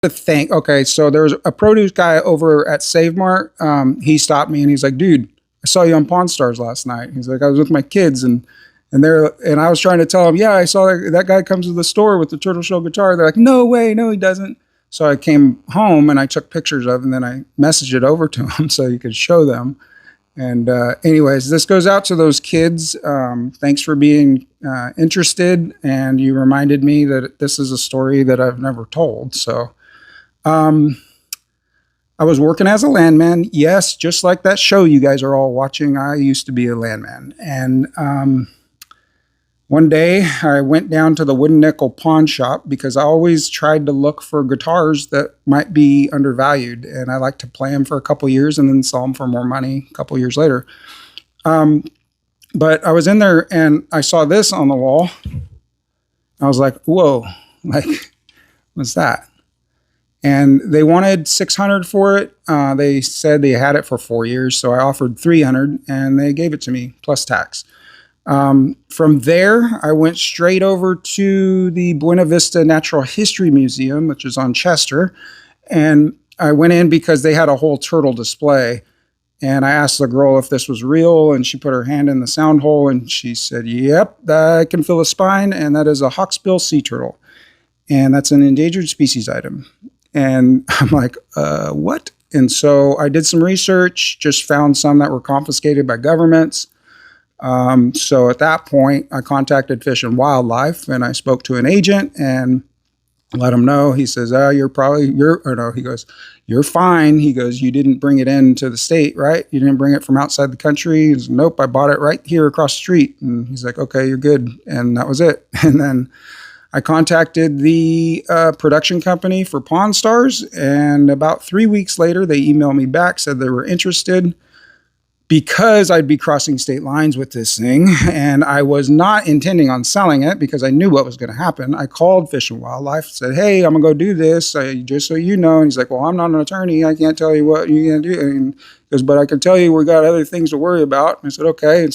Okay, so there was a produce guy over at Save Mart. He stopped me and he's like, dude, I saw you on Pawn Stars last night. He's like, I was with my kids and I was trying to tell him, yeah, I saw that guy comes to the store with the Turtle Shell guitar. They're like, no way, no, he doesn't. So I came home and I took pictures of it and then I messaged it over to him so he could show them. And anyways, this goes out to those kids. Thanks for being interested. And you reminded me that this is a story that I've never told. So I was working as a landman. Yes, just like that show you guys are all watching, I used to be a landman. And one day I went down to the Wooden Nickel pawn shop because I always tried to look for guitars that might be undervalued. And I like to play them for a couple years and then sell them for more money a couple years later. But I was in there and I saw this on the wall. I was like, whoa, like, what's that? And they wanted $600 for it. They said they had it for 4 years, so I offered $300, and they gave it to me plus tax. From there, I went straight over to the Buena Vista Natural History Museum, which is on Chester, and I went in because they had a whole turtle display. And I asked the girl if this was real, and she put her hand in the sound hole, and she said, "Yep, I can feel a spine, and that is a hawksbill sea turtle, and that's an endangered species item." And I'm like, what? And so I did some research, just found some that were confiscated by governments. So at that point, I contacted Fish and Wildlife and I spoke to an agent and let him know. He says, he goes, "You're fine." He goes, "You didn't bring it into the state, right? You didn't bring it from outside the country." He goes, "Nope, I bought it right here across the street." And he's like, "Okay, you're good." And that was it. And then I contacted the production company for Pawn Stars, and about 3 weeks later, they emailed me back, said they were interested because I'd be crossing state lines with this thing, and I was not intending on selling it because I knew what was going to happen. I called Fish and Wildlife, said, "Hey, I'm going to go do this, just so you know." And he's like, "Well, I'm not an attorney. I can't tell you what you're going to do." And he goes, "But I can tell you we got other things to worry about." And I said, "Okay."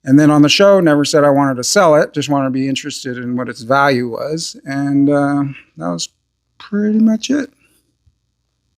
And then on the show, never said I wanted to sell it, just wanted to be interested in what its value was. And that was pretty much it.